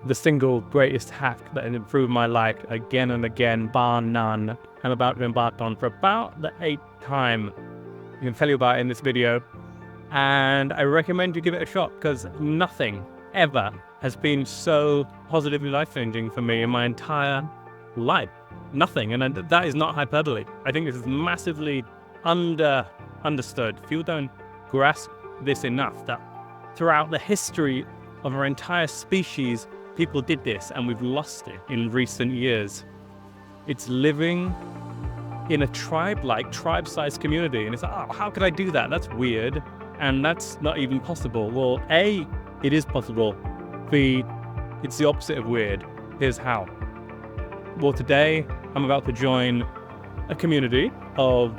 the single greatest hack that has improved my life again and again, bar none. I'm about to embark on for about the 8th time. I can tell you about it in this video. And I recommend you give it a shot, because nothing ever has been so positively life-changing for me in my entire life. Nothing. And that is not hyperbole. I think this is massively understood. People don't grasp this enough, that throughout the history of our entire species, people did this, and we've lost it in recent years. It's living in a tribe-sized community. And it's like, oh, how could I do that? That's weird. And that's not even possible. Well, A, it is possible. B, it's the opposite of weird. Here's how. Well, today I'm about to join a community of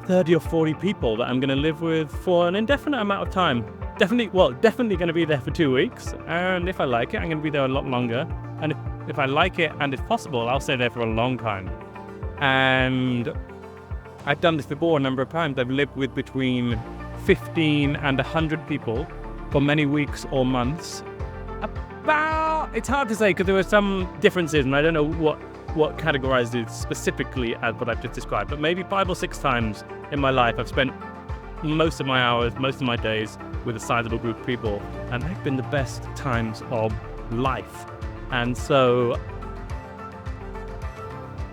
30 or 40 people that I'm going to live with for an indefinite amount of time. Definitely going to be there for 2 weeks. And if I like it, I'm going to be there a lot longer. And if I like it and it's possible, I'll stay there for a long time. And I've done this before a number of times. I've lived with between 15 and 100 people for many weeks or months. It's hard to say, because there were some differences, and I don't know what categorized it specifically as what I've just described, but maybe 5 or 6 times in my life I've spent most of my hours, most of my days with a sizable group of people, and they've been the best times of life. And so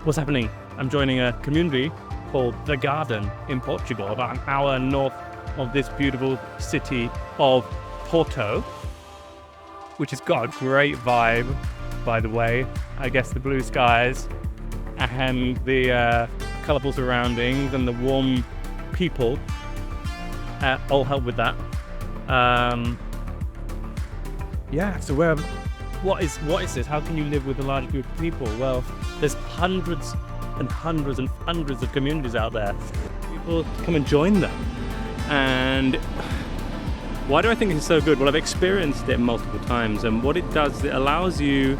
what's happening? I'm joining a community called The Garden in Portugal, about an hour north of this beautiful city of Porto, which has got a great vibe, by the way. I guess the blue skies and the colourful surroundings and the warm people all help with that. So what is this? How can you live with a large group of people? Well, there's hundreds and hundreds and hundreds of communities out there. People come and join them. And why do I think it's so good? Well, I've experienced it multiple times, and what it does, it allows you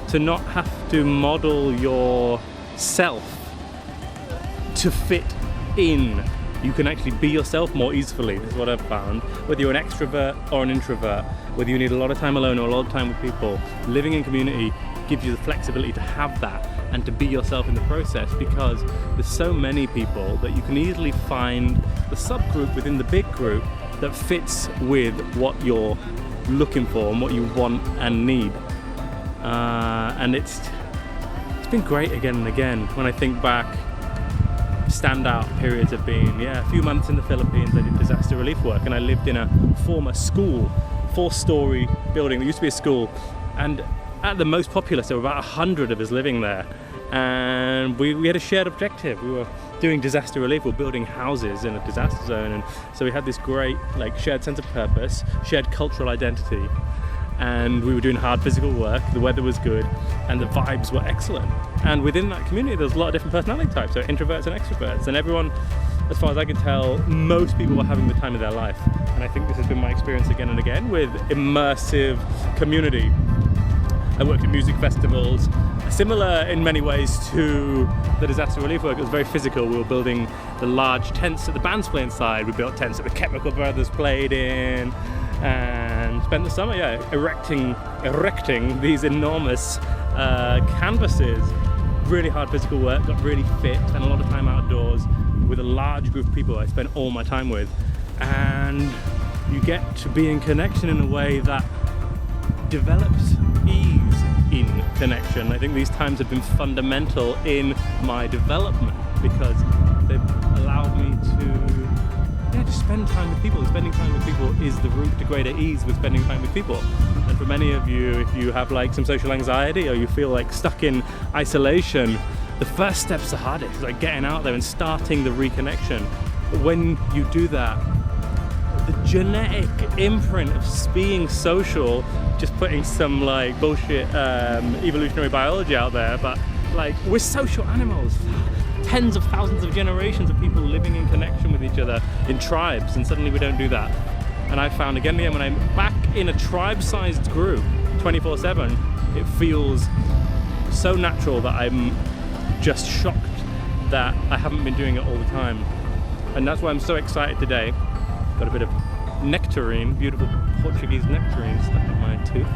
to not have to model yourself to fit in. You can actually be yourself more easily. This is what I've found. Whether you're an extrovert or an introvert, whether you need a lot of time alone or a lot of time with people, living in community gives you the flexibility to have that and to be yourself in the process, because there's so many people that you can easily find the subgroup within the big group that fits with what you're looking for and what you want and need. And it's been great again and again. When I think back, standout periods have been, a few months in the Philippines. I did disaster relief work, and I lived in a former school, 4-story building that used to be a school, and at the most populous there were about 100 of us living there, and we had a shared objective. We were doing disaster relief. We were building houses in a disaster zone, and so we had this great shared sense of purpose, shared cultural identity, and we were doing hard physical work. The weather was good and the vibes were excellent. And within that community there's a lot of different personality types, so introverts and extroverts, and everyone, as far as I can tell, most people were having the time of their life. And I think this has been my experience again and again with immersive community. I worked at music festivals, similar in many ways to the disaster relief work. It was very physical. We were building the large tents that the bands play inside. We built tents that the Chemical Brothers played in, and spent the summer erecting these enormous canvases. Really hard physical work, got really fit, spent a lot of time outdoors with a large group of people I spent all my time with. And you get to be in connection in a way that develops ease in connection. I think these times have been fundamental in my development, because they've allowed me to just spend time with people. Spending time with people is the route to greater ease with spending time with people. And for many of you, if you have some social anxiety, or you feel stuck in isolation, the first step's the hardest, getting out there and starting the reconnection. But when you do that, the genetic imprint of being social, just putting some bullshit evolutionary biology out there, but we're social animals. Tens of thousands of generations of people living in connection with each other in tribes, and suddenly we don't do that. And I found again and again, when I'm back in a tribe-sized group 24/7, it feels so natural that I'm just shocked that I haven't been doing it all the time. And that's why I'm so excited today. Got a bit of nectarine, beautiful Portuguese nectarine stuck in my tooth.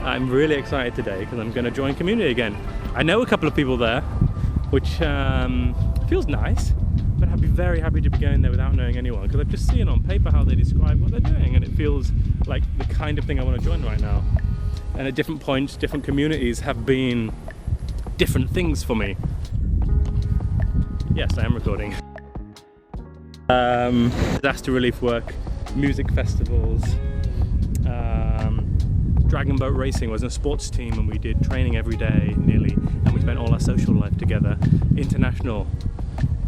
I'm really excited today because I'm going to join community again. I know a couple of people there, which feels nice, but I'd be very happy to be going there without knowing anyone, because I've just seen on paper how they describe what they're doing, and it feels like the kind of thing I want to join right now. And at different points, different communities have been different things for me. Yes, I am recording. Disaster relief work, music festivals, dragon boat racing. Was in a sports team and we did training every day nearly, and we spent all our social life together. International.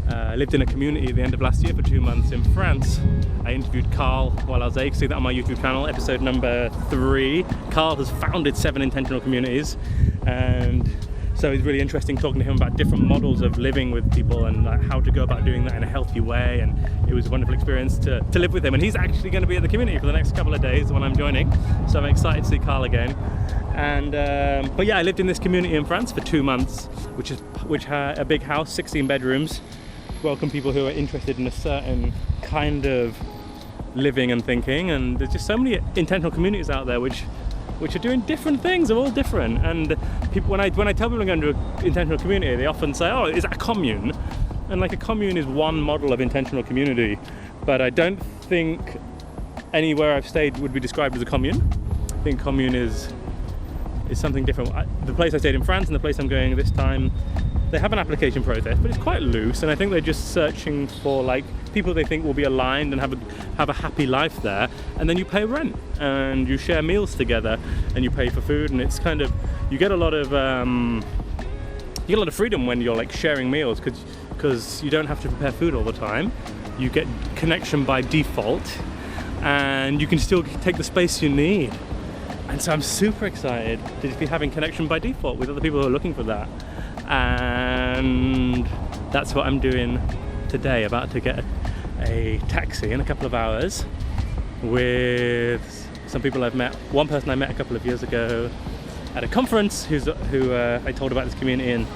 I lived in a community at the end of last year for 2 months in France. I interviewed Carl while I was there. You can see that on my YouTube channel, episode number 3. Carl has founded 7 intentional communities, and so it's really interesting talking to him about different models of living with people and like how to go about doing that in a healthy way. And it was a wonderful experience to live with him. And he's actually going to be at the community for the next couple of days when I'm joining. So I'm excited to see Carl again. And but yeah, I lived in this community in France for 2 months, which had a big house, 16 bedrooms. Welcome people who are interested in a certain kind of living and thinking. And there's just so many intentional communities out there which are doing different things. They're all different, and people, when I tell people I'm going to an intentional community, they often say, oh, is that a commune? And like, a commune is one model of intentional community, but I don't think anywhere I've stayed would be described as a commune. I think commune is something different. The place I stayed in France and the place I'm going this time, they have an application process, but it's quite loose, and I think they're just searching for like people they think will be aligned and have a happy life there. And then you pay rent and you share meals together and you pay for food, and it's kind of, you get a lot of freedom when you're like sharing meals, because you don't have to prepare food all the time. You get connection by default, and you can still take the space you need. And so I'm super excited to be having connection by default with other people who are looking for that. And that's what I'm doing today, about to get a taxi in a couple of hours with some people I've met. One person I met a couple of years ago at a conference who I told about this community, and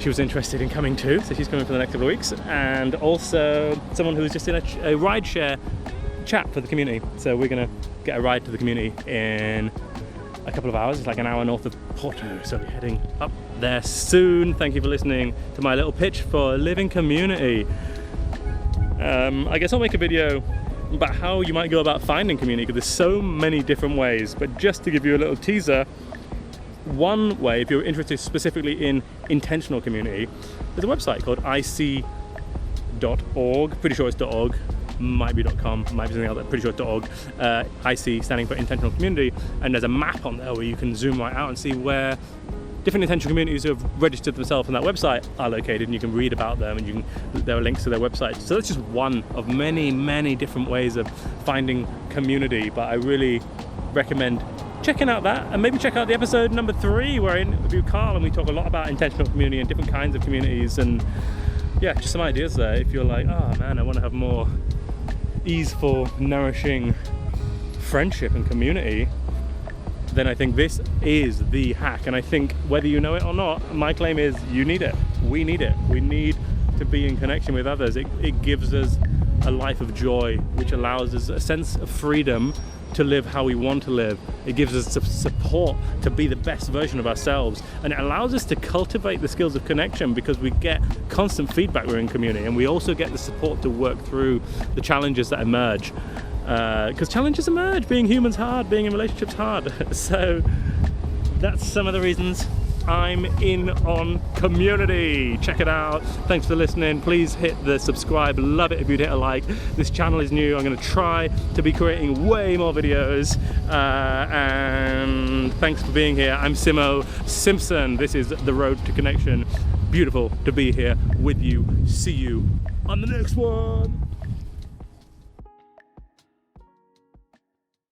she was interested in coming too, so she's coming for the next couple of weeks. And also someone who's just in a rideshare chat for the community. So we're gonna get a ride to the community in a couple of hours. It's like an hour north of Porto, so we're heading up there soon. Thank you for listening to my little pitch for living community. I guess I'll make a video about how you might go about finding community, because there's so many different ways. But just to give you a little teaser, one way, if you're interested specifically in intentional community, there's a website called ic.org. Pretty sure it's .org. Might be .com, might be something else, pretty sure it's .org. IC standing for intentional community, and there's a map on there where you can zoom right out and see where different intentional communities who have registered themselves on that website are located, and you can read about them, and there are links to their website. So that's just one of many different ways of finding community, but I really recommend checking out that, and maybe check out the episode number 3 where I interview Carl and we talk a lot about intentional community and different kinds of communities. And yeah, just some ideas there if you're like, oh man, I want to have more easeful, nourishing friendship and community. Then I think this is the hack. And I think whether you know it or not, my claim is you need it. We need it. We need to be in connection with others. It gives us a life of joy, which allows us a sense of freedom to live how we want to live. It gives us support to be the best version of ourselves, and it allows us to cultivate the skills of connection, because we get constant feedback when we're in community, and we also get the support to work through the challenges that emerge, because challenges emerge. Being human's hard, being in relationships hard. So that's some of the reasons I'm in on community. Check it out. Thanks for listening. Please hit the subscribe. Love it if you'd hit a like. This channel is new. I'm going to try to be creating way more videos. And thanks for being here. I'm Simo Simpson. This is The Road to Connection. Beautiful to be here with you. See you on the next one.